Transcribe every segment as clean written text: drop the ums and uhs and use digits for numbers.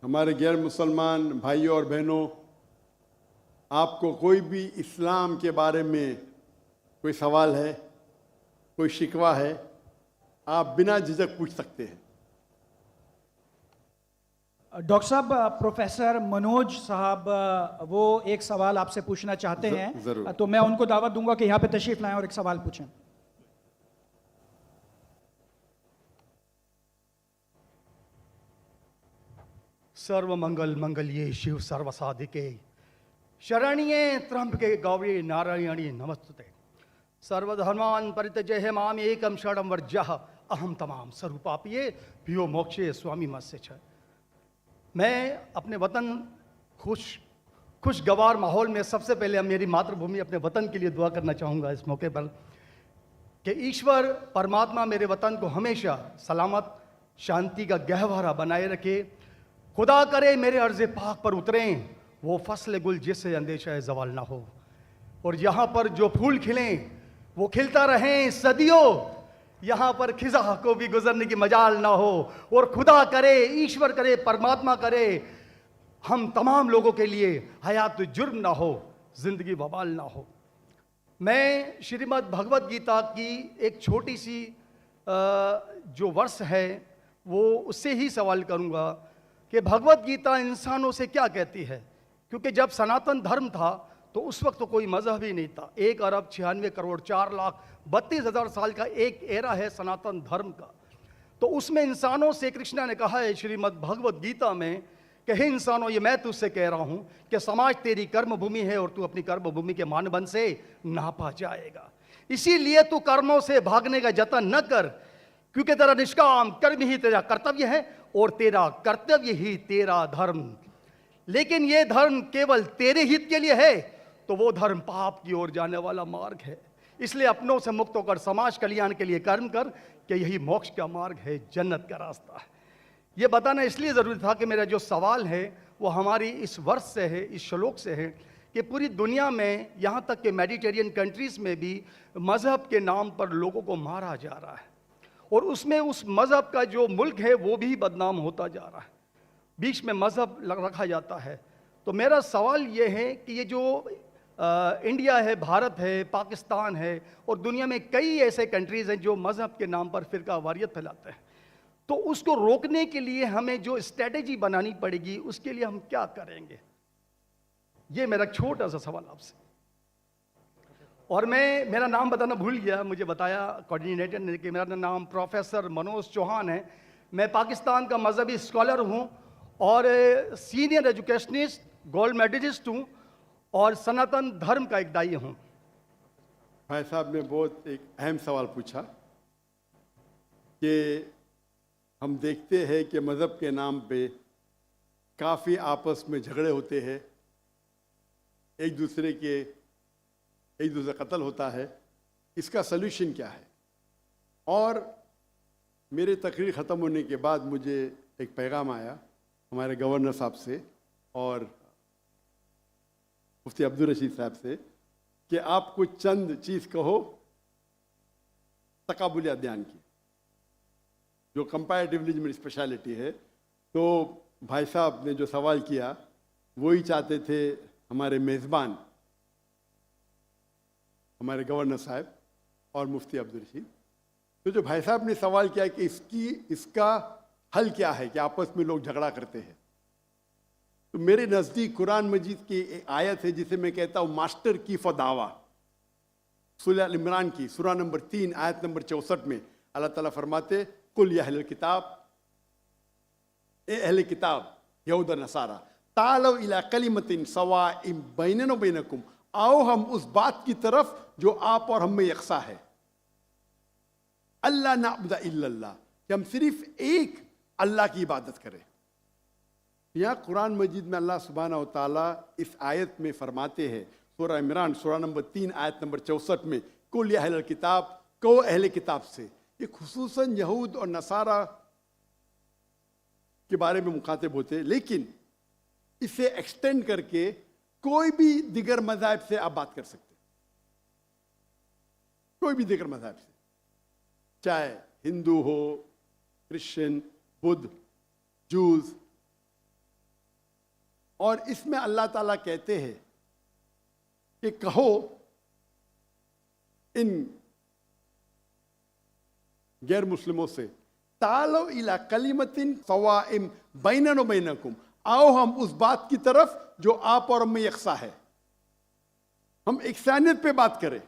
हमारे गैर मुसलमान भाइयों और बहनों, आपको कोई भी इस्लाम के बारे में कोई सवाल है, कोई शिकवा है, आप बिना झिझक पूछ सकते हैं। डॉक्टर साहब, प्रोफेसर मनोज साहब वो एक सवाल आपसे पूछना चाहते हैं। जरूर। तो मैं उनको दावत दूंगा कि यहाँ पे तशरीफ लाएं और एक सवाल पूछें। सर्व मंगल मंगल्ये शिव सर्व साधिके शरण्ये त्र्यंबके गौरी नारायणी नमस्तुते। सर्वधर्मान् परित्यज्य माम एकम शरणं वर्जः अहम तमाम स्वरूपापिये पियो मोक्षे स्वामी मत्स्य छ। मैं अपने वतन खुशगवार माहौल में सबसे पहले मेरी मातृभूमि अपने वतन के लिए दुआ करना चाहूँगा इस मौके पर कि ईश्वर परमात्मा मेरे वतन को हमेशा सलामत शांति का गहवारा बनाए रखे। खुदा करे मेरे अर्ज़ पाक पर उतरें वो फसल गुल जिससे अंदेशा जवाल ना हो, और यहाँ पर जो फूल खिलें वो खिलता रहें सदियों, यहाँ पर खिजा को भी गुजरने की मजाल ना हो। और खुदा करे, ईश्वर करे, परमात्मा करे हम तमाम लोगों के लिए हयात जुर्म ना हो, जिंदगी वबाल ना हो। मैं श्रीमद् भगवत गीता की एक छोटी सी जो वर्ष है वो उससे ही सवाल करूँगा कि भगवत गीता इंसानों से क्या कहती है। क्योंकि जब सनातन धर्म था तो उस वक्त तो कोई मजहब ही नहीं था। 1,96,4,32,000 साल का एक एरा है सनातन धर्म का। तो उसमें इंसानों से कृष्णा ने कहा है श्रीमद् भगवत गीता में कि हे इंसानों, ये मैं तुझसे कह रहा हूं कि समाज तेरी कर्म भूमि है और तू अपनी कर्म भूमि के मानदंड से नापा जाएगा। इसीलिए तू कर्मों से भागने का जतन न कर, क्योंकि तेरा निष्काम कर्म ही तेरा कर्तव्य है और तेरा कर्तव्य ही तेरा धर्म। लेकिन ये धर्म केवल तेरे हित के लिए है तो वो धर्म पाप की ओर जाने वाला मार्ग है। इसलिए अपनों से मुक्त होकर समाज कल्याण के लिए कर्म कर कि यही मोक्ष का मार्ग है, जन्नत का रास्ता है। ये बताना इसलिए ज़रूरी था कि मेरा जो सवाल है वो हमारी इस वर्ष से है, इस श्लोक से है कि पूरी दुनिया में, यहाँ तक कि मेडिटेरियन कंट्रीज़ में भी मज़हब के नाम पर लोगों को मारा जा रहा है, और उसमें उस मज़हब का जो मुल्क है वो भी बदनाम होता जा रहा है, बीच में मज़हब रखा जाता है। तो मेरा सवाल ये है कि ये जो इंडिया है, भारत है, पाकिस्तान है और दुनिया में कई ऐसे कंट्रीज़ हैं जो मज़हब के नाम पर फ़िरका वारियत फैलाते हैं, तो उसको रोकने के लिए हमें जो स्ट्रेटेजी बनानी पड़ेगी उसके लिए हम क्या करेंगे? ये मेरा छोटा सा सवाल आपसे। और मैं मेरा नाम बताना भूल गया, मुझे बताया कोऑर्डिनेटर ने कि मेरा नाम प्रोफेसर मनोज चौहान है। मैं पाकिस्तान का मजहबी स्कॉलर हूँ और सीनियर एजुकेशनिस्ट, गोल्ड मेडलिस्ट हूँ और सनातन धर्म का एक दाई हूँ। भाई साहब ने बहुत एक अहम सवाल पूछा कि हम देखते हैं कि मज़हब के नाम पे काफ़ी आपस में झगड़े होते हैं, एक दूसरे का कत्ल होता है। इसका सल्यूशन क्या है? और मेरे तकरीर ख़त्म होने के बाद मुझे एक पैगाम आया हमारे गवर्नर साहब से और मुफ्ती अब्दुल रशीद साहब से कि आप कुछ चंद चीज़ कहो तकाबुल अदयान की, जो कंपैरेटिवली मेरी स्पेशलिटी है। तो भाई साहब ने जो सवाल किया वही चाहते थे हमारे मेज़बान, हमारे गवर्नर साहब और मुफ्ती अब्दुल रशीद। तो जो भाई साहब ने सवाल किया कि इसका हल क्या है कि आपस में लोग झगड़ा करते हैं, तो मेरे नज़दीक कुरान मजीद की एक आयत है जिसे मैं कहता हूँ मास्टर की फदावा, सूरह अल इमरान की सूरह नंबर 3 आयत नंबर 64 में अल्लाह ताला फरमाते कुल या अहले किताब, ए अहले किताब यहूद नसारा तालव इला कलिमतिन सवाइम बैनना व बैनकुम, आओ हम उस बात की तरफ जो आप और हम में यकसा है। अल्लाह नाबुदा इल्लल्लाह, कि हम सिर्फ एक अल्लाह की इबादत करें। यहाँ कुरान मजीद में अल्लाह सुब्हानहू व तआला इस आयत में फरमाते हैं, सूरह इमरान सूरह नंबर 3 आयत नंबर 64 में कुल या अहले किताब, को अहले किताब से, ये खुसूसन यहूद और नसारा के बारे में मुखातिब होते हैं, लेकिन इसे एक्सटेंड करके कोई भी दिगर मज़हब से आप बात कर सकते हैं, कोई भी दिगर मज़हब से, चाहे हिंदू हो, क्रिश्चियन, बुद्ध, जूस, और इसमें अल्लाह ताला कहते हैं कि कहो इन गैर मुस्लिमों से, तालो इला कलिमतिन सवाइम बैनना व बैनकुम, आओ हम उस बात की तरफ जो आप और हमें यकसा है। हम इकसानियत पे बात करें,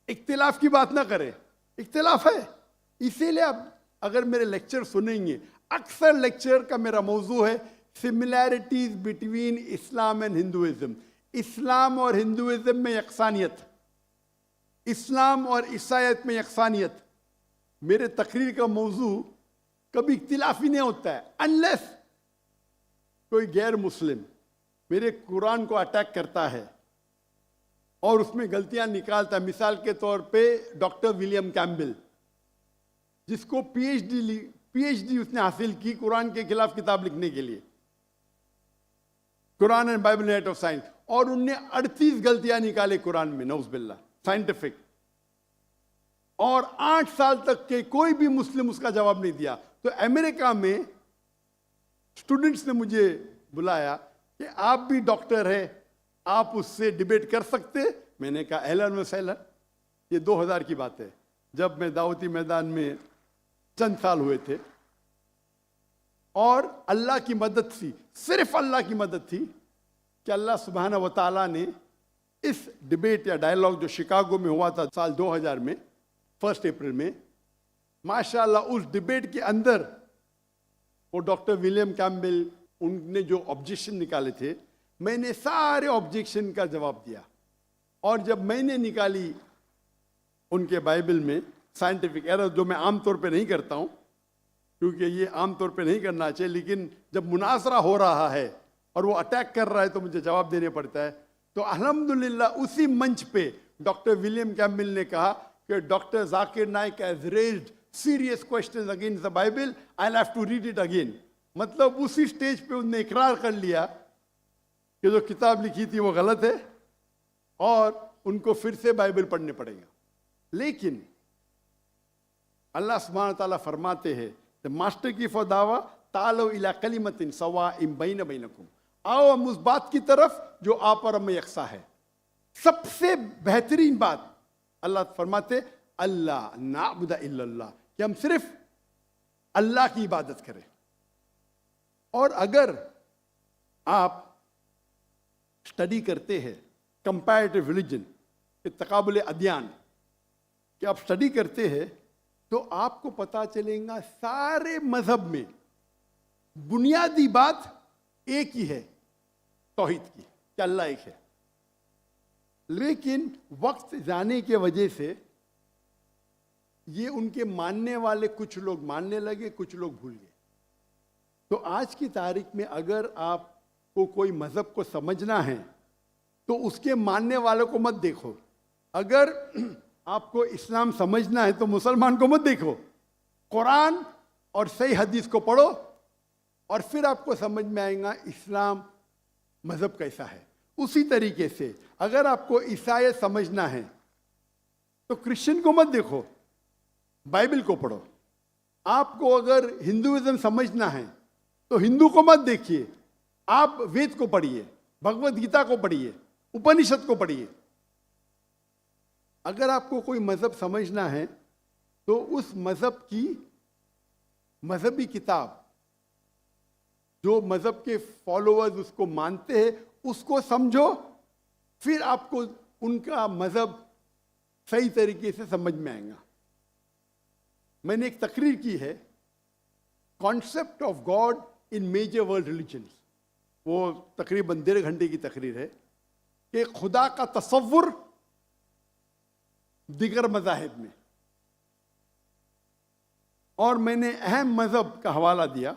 इख्तिलाफ की बात ना करें। इख्तिलाफ है, इसीलिए आप अगर मेरे लेक्चर सुनेंगे, अक्सर लेक्चर का मेरा मौजू है similarities between Islam and Hinduism. Islam और हिंदुइज्म में यकसानियत, इस्लाम और ईसाईयत में यकसानियत। मेरे तकरीर का मौजू कभी इख्तिलाफ ही नहीं होता है, अनलेस कोई गैर मुस्लिम मेरे कुरान को अटैक करता है और उसमें गलतियां निकालता है। मिसाल के तौर पे डॉक्टर विलियम कैम्बेल, जिसको पीएचडी उसने हासिल की कुरान के खिलाफ किताब लिखने के लिए, Quran and Bible net of science, और उनने 38 गलतियां निकाले कुरान में, नौज़ुबिल्लाह, साइंटिफिक। और 8 साल तक के कोई भी मुस्लिम उसका जवाब नहीं दिया। तो अमेरिका में स्टूडेंट्स ने मुझे बुलाया कि आप भी डॉक्टर हैं, आप उससे डिबेट कर सकते। मैंने कहा अहलन व सहलन। ये 2000 की बात है, जब मैं दावती मैदान में चंद साल हुए थे। और अल्लाह की मदद थी, सिर्फ अल्लाह की मदद थी कि अल्लाह सुब्हाना व तआला ने इस डिबेट या डायलॉग जो शिकागो में हुआ था साल 2000 में 1 अप्रैल में, माशाअल्लाह उस डिबेट के अंदर वो डॉक्टर विलियम कैम्बेल, उनने जो ऑब्जेक्शन निकाले थे, मैंने सारे ऑब्जेक्शन का जवाब दिया। और जब मैंने निकाली उनके बाइबल में साइंटिफिक एरर, जो मैं आमतौर पे नहीं करता हूँ क्योंकि ये आमतौर पे नहीं करना चाहिए, लेकिन जब मुनासरा हो रहा है और वो अटैक कर रहा है तो मुझे जवाब देने पड़ता है। तो अल्हम्दुलिल्लाह उसी मंच पे डॉक्टर विलियम कैम्बेल ने कहा कि doctor Zakir Naik has raised serious questions against the Bible, I will have to read it again. मतलब उसी स्टेज पे उन्होंने इकरार कर लिया कि जो किताब लिखी थी वो गलत है और उनको फिर से बाइबल पढ़ने पड़ेगा। लेकिन अल्लाह सुब्हानहू व तआला फरमाते हैं, द मास्टर की फदावा तालो इला कलिमतिन सवाइम बैन बैनकुम, आओ हम उस बात की तरफ जो आप और हमें यकसा है। सबसे बेहतरीन बात अल्लाह फरमाते अल्लाह नाबुदा इल्लल्लाह, कि हम सिर्फ अल्लाह की इबादत करें। और अगर आप स्टडी करते हैं कंपैरेटिव रिलीजन, तकाबुल अदयान, कि आप स्टडी करते हैं तो आपको पता चलेगा सारे मजहब में बुनियादी बात एक ही है, तौहीद की, कि अल्लाह एक है। लेकिन वक्त जाने के वजह से ये उनके मानने वाले कुछ लोग मानने लगे, कुछ लोग भूल गए। तो आज की तारीख में अगर आपको कोई मजहब को समझना है तो उसके मानने वालों को मत देखो। अगर आपको इस्लाम समझना है तो मुसलमान को मत देखो, कुरान और सही हदीस को पढ़ो और फिर आपको समझ में आएगा इस्लाम मजहब कैसा है। उसी तरीके से अगर आपको ईसाई समझना है तो क्रिश्चियन को मत देखो, बाइबल को पढ़ो। आपको अगर हिंदुइज्म समझना है तो हिंदू को मत देखिए, आप वेद को पढ़िए, भगवत गीता को पढ़िए, उपनिषद को पढ़िए। अगर आपको कोई मजहब समझना है तो उस मजहब की मजहबी किताब, जो मजहब के फॉलोअर्स उसको मानते हैं, उसको समझो, फिर आपको उनका मजहब सही तरीके से समझ में आएगा। मैंने एक तकरीर की है, concept of God in major world religions, वो तकरीबन 1.5 घंटे की तकरीर है कि खुदा का तसव्वुर दिगर मज़ाहिब में। और मैंने अहम मजहब का हवाला दिया,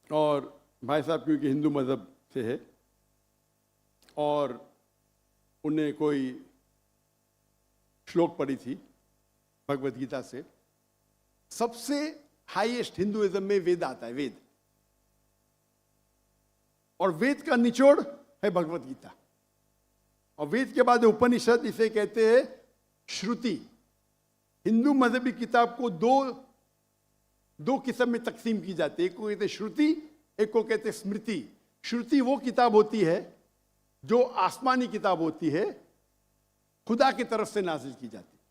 और भाई साहब क्योंकि हिंदू मजहब से है और उन्हें कोई श्लोक पढ़ी थी भगवत गीता से। सबसे हाईएस्ट हिंदुइज्म में वेद आता है, वेद, और वेद का निचोड़ है भगवत गीता। और वेद के बाद उपनिषद, इसे कहते हैं श्रुति। हिंदू मजहबी किताब को दो किस्म में तकसीम की जाती है, एक को कहते हैं श्रुति, एक को कहते हैं स्मृति। श्रुति वो किताब होती है जो आसमानी किताब होती है, खुदा की तरफ से नाजिल की जाती है,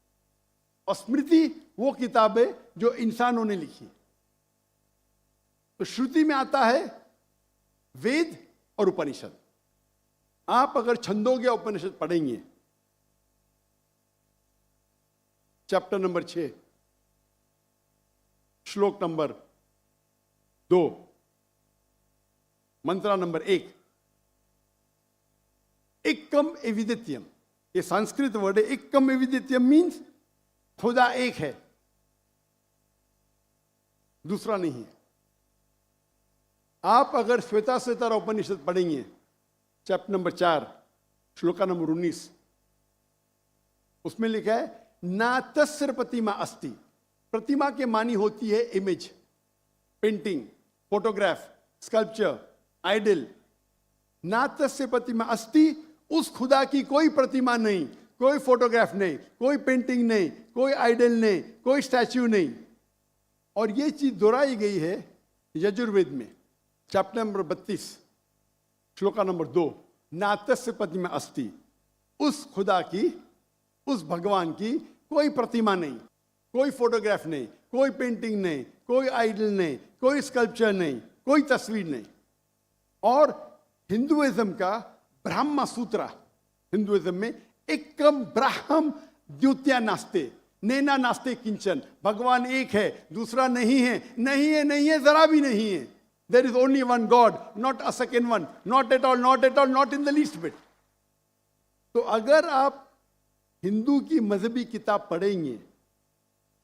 और स्मृति वो किताब है जो इंसानों ने लिखी। तो श्रुति में आता है वेद और उपनिषद। आप अगर छंदोग्य उपनिषद पढ़ेंगे, चैप्टर नंबर 6 श्लोक नंबर 2, मंत्रा नंबर 1, एकम एविदित्यम, ये संस्कृत वर्ड है। एकम एविदित्यम मीन्स खुदा एक है, दूसरा नहीं है। आप अगर श्वेताश्वेतर उपनिषद पढ़ेंगे, चैप्टर नंबर 4 श्लोका नंबर 19, उसमें लिखा है ना तस्य प्रतिमा अस्ति। प्रतिमा के मानी होती है image, painting, photograph, sculpture, idol. ना तस्य प्रतिमा अस्ति, उस खुदा की कोई प्रतिमा नहीं, कोई फोटोग्राफ नहीं, कोई पेंटिंग नहीं, कोई आइडल नहीं, कोई स्टैच्यू नहीं। और ये चीज दोहराई गई है यजुर्वेद में, चैप्टर नंबर 32 श्लोका नंबर 2, ना तस्य प्रतिमा अस्ति, उस खुदा की, उस भगवान की कोई प्रतिमा नहीं, कोई फोटोग्राफ नहीं, कोई पेंटिंग नहीं, कोई आइडल नहीं, कोई स्कल्पचर नहीं, कोई तस्वीर नहीं। और हिंदुइज्म का ब्रह्म सूत्र, हिंदुइज्म में एकम ब्रह्म द्वितीया नास्ते, नैना नास्ते किंचन, भगवान एक है, दूसरा नहीं है, नहीं है, नहीं है, जरा भी नहीं है। There is only one God, not a second one, not at all, not at all, not in the least bit. तो अगर आप हिंदू की मजहबी किताब पढ़ेंगे,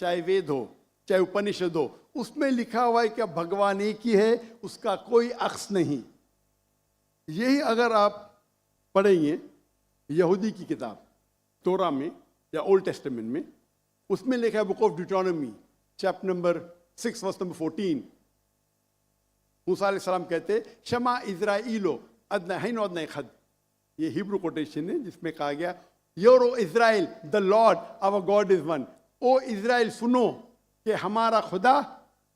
चाहे वेद हो, चाहे उपनिषद हो, उसमें लिखा हुआ है कि भगवान एक ही है, उसका कोई अक्स नहीं। यही अगर आप पढ़ेंगे यहूदी की किताब तोरा में या ओल्ड टेस्टामेंट में, उसमें लिखा है book of Deuteronomy chapter number 6 verse number 14, मूसा अलैहिस्सलाम कहते शमा इज़राइलो अदनहैन अदनै खद। ये हिब्रू कोटेशन है जिसमें कहा गया your O Israel the Lord our God is one. O Israel सुनो कि हमारा खुदा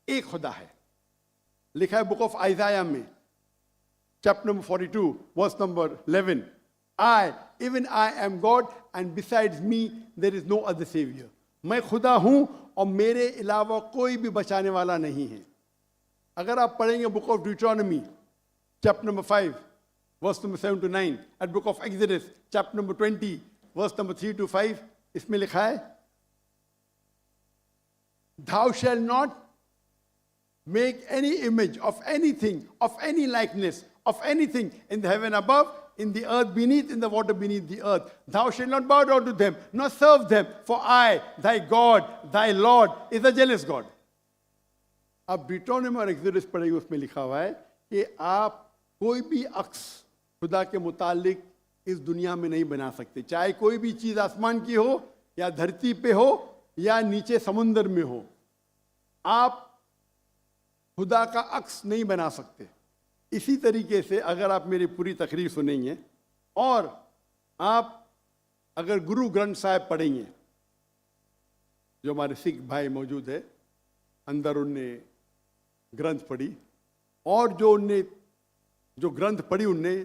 एक खुदा है। लिखा है बुक ऑफ आइज़ाया में chapter number 42 verse number 11, I even I am God and besides me there is no other saviour. मैं खुदा हूं और मेरे अलावा कोई भी बचाने वाला नहीं है। अगर आप पढ़ेंगे book of Deuteronomy chapter number 5 verse number 7 to 9, at book of Exodus chapter number 20 verse number 3 to 5, इसमें लिखा है thou shall not make any image of anything, of any likeness, of anything in the heaven above, in the earth beneath, in the water beneath the earth. Thou shalt not bow down to them, nor serve them, for I, thy God, thy Lord, is a jealous God. अब ड्यूटोनॉमी और exodus पढ़ेंगे, उसमें लिखा हुआ है कि आप कोई भी अक्स खुदा के मुतालिक इस दुनिया में नहीं बना सकते, चाहे कोई भी चीज आसमान की हो या धरती पे हो या नीचे समुद्र में हो। आप खुदा का अक्स नहीं बना सकते। इसी तरीके से अगर आप मेरी पूरी तकरीर सुनेंगे और आप अगर गुरु ग्रंथ साहिब पढ़ेंगे, जो हमारे सिख भाई मौजूद है अंदर, उनने ग्रंथ पढ़ी और जो ग्रंथ पढ़ी उनने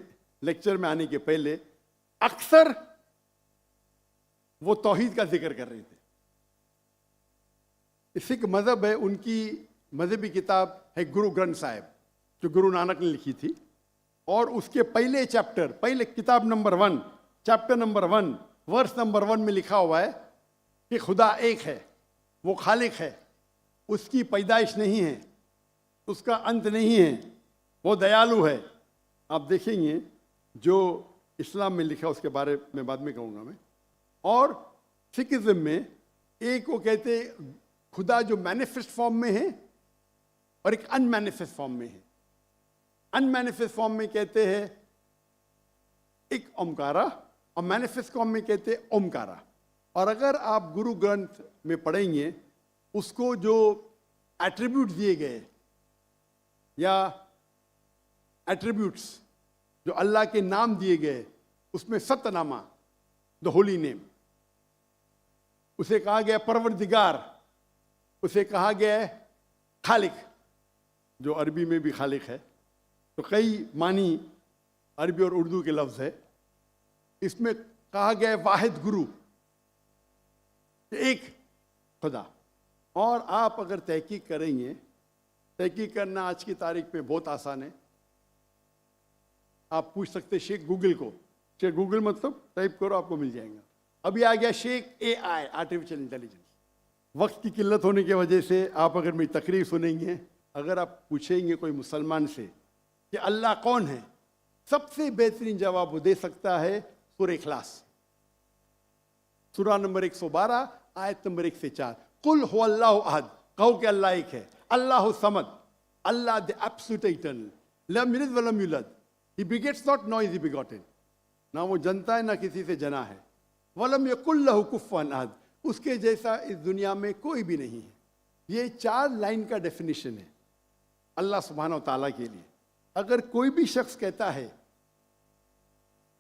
लेक्चर में आने के पहले अक्सर वो तौहीद का जिक्र कर रहे थे। सिख मजहब है, उनकी मजहबी किताब है गुरु ग्रंथ साहिब जो गुरु नानक ने लिखी थी, और उसके पहले चैप्टर, पहले किताब number 1 chapter number 1 verse number 1 में लिखा हुआ है कि खुदा एक है, वो खालिक है, उसकी पैदाइश नहीं है, उसका अंत नहीं है, वो दयालु है। आप देखेंगे जो इस्लाम में लिखा उसके बारे में बाद में कहूँगा मैं। और सिखिज्म में एक वो कहते खुदा जो मैनिफेस्ट फॉर्म में है और एक अनमैनिफेस्ट फॉर्म में है। अनमैनिफेस्ट फॉर्म में कहते हैं एक ओमकारा और मैनिफेस्ट फॉर्म में कहते हैं ओमकारा। और अगर आप गुरु ग्रंथ में पढ़ेंगे, उसको जो एट्रीब्यूट दिए गए या एट्रीब्यूट्स जो अल्लाह के नाम दिए गए, उसमें सतनामा द होली नेम, उसे कहा गया परवरदिगार, उसे कहा गया है खालिक, जो अरबी में भी खालिक है, तो कई मानी अरबी और उर्दू के लफ्ज़ है। इसमें कहा गया है वाहिद गुरु, एक खुदा। और आप अगर तहकीक करेंगे, तहकीक करना आज की तारीख पे बहुत आसान है। आप पूछ सकते शेख गूगल को, शेख गूगल मतलब टाइप करो आपको मिल जाएगा। अभी आ गया शेख AI, आर्टिफिशियल इंटेलिजेंस। वक्त की किल्लत होने की वजह से आप अगर मेरी तकरीर सुनेंगे, अगर आप पूछेंगे कोई मुसलमान से कि अल्लाह कौन है, सबसे बेहतरीन जवाब वो दे सकता है सूरह इखलास, सूरा नंबर 112 आयत नंबर 1 से 4। कुल हुवल्लाहु अहद, कहो कि अल्लाह एक है। अल्लाहु समद, अल्लाह द एब्सोल्यूट इटर्नल, लम यलिद व लम यूलद, ही बिगेट्स नॉट नॉ इज ही बिगॉटेन, ना वो जनता है ना किसी से जना है। वलम यकुल लहु कुफुवन अहद, उसके जैसा इस दुनिया में कोई भी नहीं है। ये 4 लाइन का डेफिनेशन है अल्लाह सुब्हानहू तआला के लिए। अगर कोई भी शख्स कहता है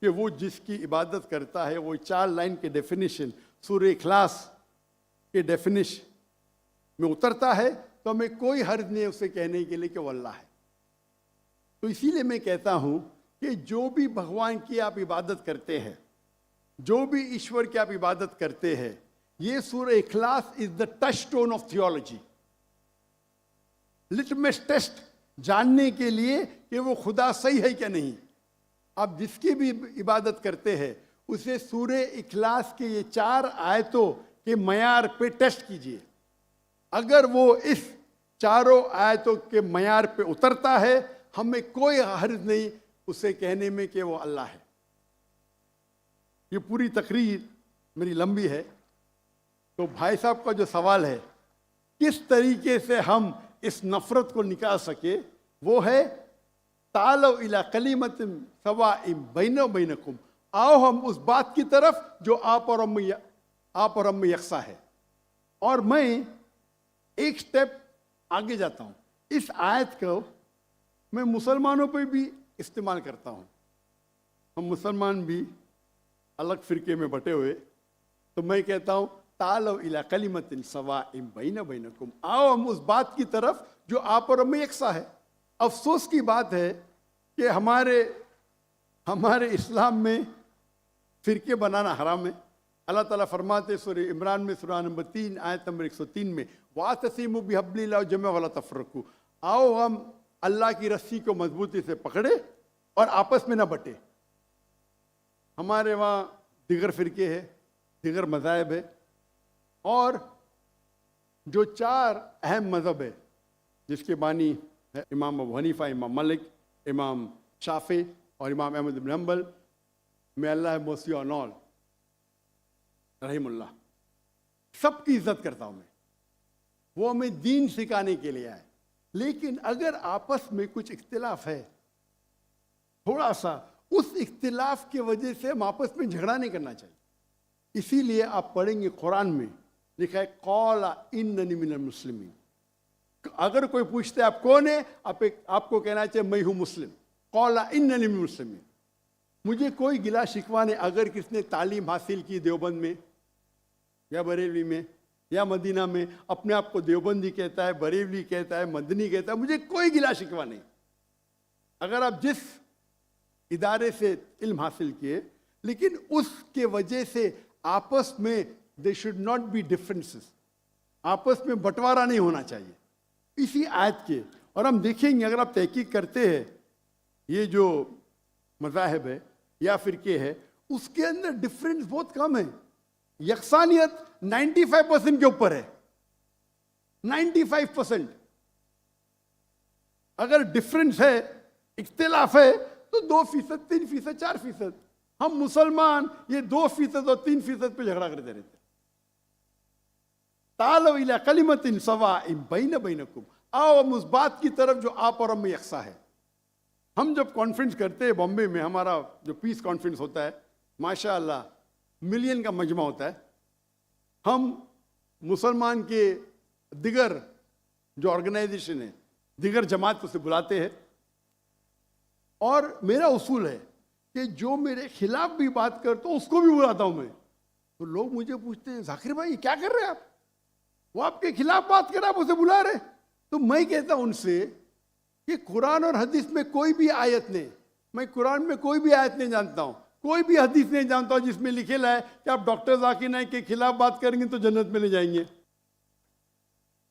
कि वो जिसकी इबादत करता है वो 4 लाइन के डेफिनेशन सूरह इखलास के डेफिनेशन में उतरता है, तो हमें कोई हर्ज नहीं है उसे कहने के लिए कि वो अल्लाह है। तो इसीलिए मैं कहता हूं कि जो भी भगवान की आप इबादत करते हैं, जो भी ईश्वर की आप इबादत करते हैं, ये सूरह इखलास is the touchstone of theology, litmus test जानने के लिए कि वो खुदा सही है क्या नहीं। आप जिसकी भी इबादत करते हैं उसे सूरह इखलास के ये 4 आयतों के मयार पे टेस्ट कीजिए। अगर वो इस 4 आयतों के मयार पे उतरता है, हमें कोई हर्ज नहीं उसे कहने में कि वो अल्लाह है। ये पूरी तकरीर मेरी लंबी है, तो भाई साहब का जो सवाल है किस तरीके से हम इस नफरत को निकाल सके, वो है तालो इला कलिमतिन सवाइम बैना बैनकुम, आओ हम उस बात की तरफ जो आप और हम में यकसा है। और मैं एक स्टेप आगे जाता हूं। इस आयत को मैं मुसलमानों पे भी इस्तेमाल करता हूं। हम मुसलमान भी अलग फिरके में बटे हुए, तो मैं कहता हूं तालो इला कलिमतिन सवाइम बैना बैनकुम, आओ हम उस बात की तरफ जो आप और हम में यकसा है। अफसोस की बात है कि हमारे इस्लाम में फिरके बनाना हराम है। अल्लाह ताला फरमाते सूरह इमरान में सूरा नंबर 3 आयत नंबर 103 में, वातसिमु बिहब्लिल्लाहि जमीअन वला तफरकू, आओ हम अल्लाह की रस्सी को मजबूती से पकड़े और आपस में ना बटे। हमारे वहाँ दिगर फिरके है, दिगर मज़ाहिब है, और जो 4 अहम मज़हब है जिसके बानी है इमाम अबू हनीफा, इमाम मलिक, इमाम शाफी और इमाम अहमद इब्न हंबल, मे अल्लाह मोसी ऑन ऑल रहीमुल्लाह, सबकी इज्जत करता हूँ मैं। वो हमें दीन सिखाने के लिए आए। लेकिन अगर आपस में कुछ इख्तिलाफ है थोड़ा सा, उस इख्तिलाफ की वजह से हम आपस में झगड़ा नहीं करना चाहिए। इसीलिए आप पढ़ेंगे कुरान में लिखा है कौला इन्ननी मिनल मुस्लिमीन। अगर कोई पूछते आप कौन है, आपको कहना चाहिए मैं हूं मुस्लिम। कौला इन्ननी मिनल मुस्लिमीन। मुझे कोई गिला शिकवा नहीं अगर किसने तालीम हासिल की देवबंद में या बरेलवी में या मदीना में, अपने आप को देवबंदी कहता है, बरेलवी कहता है, मदनी कहता है, मुझे कोई गिला शिकवा नहीं। अगर आप जिस इदारे से इल्म हासिल किए, लेकिन उसके वजह से आपस में they should not be differences, आपस में बंटवारा नहीं होना चाहिए इसी आयत के। और हम देखेंगे अगर आप तहकीक करते हैं ये जो मज़ाहिब है या फिरके है, उसके अंदर डिफरेंस बहुत कम है। यकसानियत 95% के ऊपर है, 95%। अगर डिफरेंस है, इख्तिलाफ है, तो 2%, 3%, 4%। हम मुसलमान ये 2% और 3% पे झगड़ा करते रहते। तालो इला कलिमतिन सवाइम बैना बैनकुम, आओ हम उस बात की तरफ जो आप और हम में यकसा है। हम जब कॉन्फ्रेंस करते हैं बॉम्बे में, हमारा जो पीस कॉन्फ्रेंस होता है, माशाअल्लाह मिलियन का मजमा होता है। हम मुसलमान के दिगर जो ऑर्गेनाइजेशन है, दिगर जमात को से बुलाते हैं, और मेरा उसूल है कि जो मेरे खिलाफ भी बात कर तो उसको भी बुलाता हूं मैं। तो लोग मुझे पूछते हैं जाकिर भाई क्या कर रहे हैं आप, वो आपके खिलाफ बात कर रहे, आप उसे बुला रहे। तो मैं कहता हूं उनसे कि कुरान और हदीस में कोई भी आयत नहीं, मैं कुरान में कोई भी आयत नहीं जानता हूँ, कोई भी हदीस नहीं जानता हूँ जिसमें लिखेला है कि आप डॉक्टर जाकिर नाइक के खिलाफ बात करेंगे तो जन्नत में ले जाएंगे।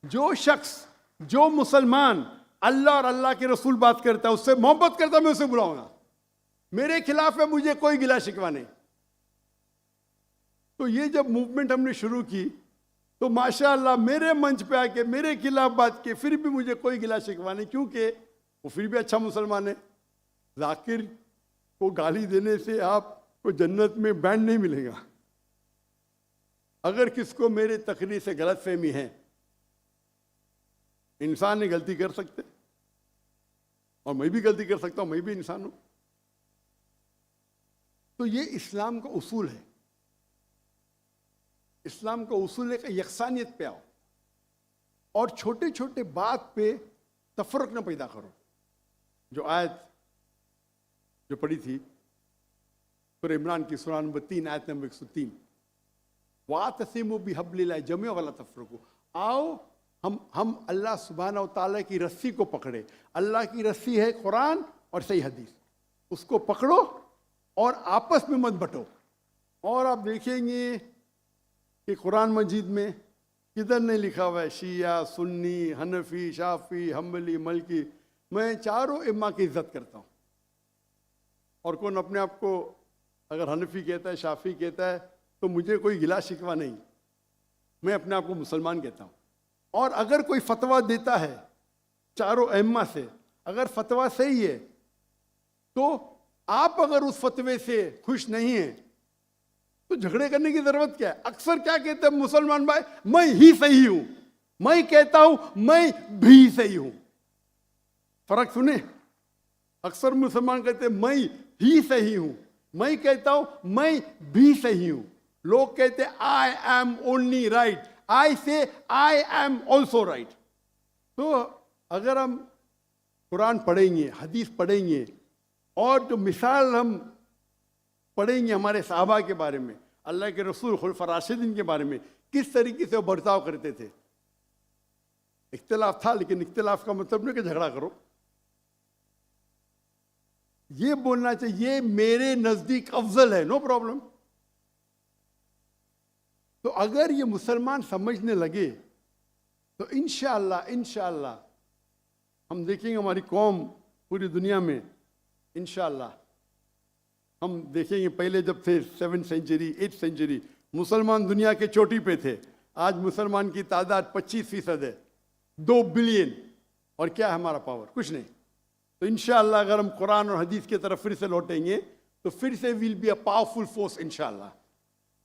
जो शख्स, जो मुसलमान अल्लाह और अल्लाह के रसूल बात करता है, उससे मोहब्बत करता है, मैं उसे बुलाऊंगा। मेरे खिलाफ है, मुझे कोई गिला शिकवा नहीं। तो ये जब मूवमेंट हमने शुरू की तो माशाअल्लाह मेरे मंच पे आके मेरे खिलाफ बात की, फिर भी मुझे कोई गिला शिकवा नहीं, क्योंकि वो फिर भी अच्छा मुसलमान है। जाकिर को गाली देने से आपको जन्नत में बैंड नहीं मिलेगा। अगर किसको मेरे तकरीर से गलत फहमी है, इंसान ने गलती कर सकते और मैं भी गलती कर सकता हूं, मैं भी इंसान हूं। तो ये इस्लाम का उसूल है। इस्लाम का उसूल है कि यकसानियत पे आओ और छोटे छोटे बात पे तफरक न पैदा करो। जो आयत जो पढ़ी थी सूरह इमरान की सूरह नंबर 3 आयत नंबर 103, वातसिमु बिहब्लिल्लाह जमीअन वला तफरकू। आओ हम अल्लाह सुब्हानहू व तआला की रस्सी को पकड़े। अल्लाह की रस्सी है कुरान और सही हदीस, उसको पकड़ो और आपस में मत बंटो। और आप देखेंगे कि कुरान मजीद में किधर नहीं लिखा हुआ है शिया, सुन्नी, हनफी, शाफी, हम्बली, मलकी। मैं चारों इम्मा की इज्जत करता हूँ। और कौन अपने आप को अगर हनफी कहता है, शाफी कहता है, तो मुझे कोई गिला शिकवा नहीं, मैं अपने आप को मुसलमान कहता हूँ। और अगर कोई फतवा देता है चारों अइम्मा से, अगर फतवा सही है तो आप अगर उस फतवे से खुश नहीं हैं तो झगड़े करने की जरूरत क्या है। अक्सर क्या कहते हैं मुसलमान भाई, मैं ही सही हूं, मैं कहता हूं मैं भी सही हूं। फर्क सुने, अक्सर मुसलमान कहते हैं मैं ही सही हूं, मैं कहता हूं मैं भी सही हूं। लोग कहते हैं आई एम ओनली राइट, आई से आई एम ऑल्सो राइट। तो अगर हम कुरान पढ़ेंगे, हदीस पढ़ेंगे और जो मिसाल हम पढ़ेंगे हमारे साहबा के बारे में, अल्लाह के रसूल खुलफा राशिदीन के बारे में, किस तरीके से वो बर्ताव करते थे। इख्तिलाफ था, लेकिन इख्तिलाफ का मतलब नहीं कि झगड़ा करो। ये बोलना चाहिए ये मेरे नजदीक अफजल है, नो प्रॉब्लम। तो अगर ये मुसलमान समझने लगे तो इंशाअल्लाह हम देखेंगे हमारी कौम पूरी दुनिया में, इंशाअल्लाह हम देखेंगे। पहले जब थे 7th सेंचुरी 8th सेंचुरी मुसलमान दुनिया के चोटी पे थे, आज मुसलमान की तादाद 25% है, 2 बिलियन। और क्या है हमारा पावर? कुछ नहीं। तो इंशाअल्लाह अगर हम कुरान और हदीस की तरफ फिर से लौटेंगे तो फिर से will be a powerful force इंशाअल्लाह।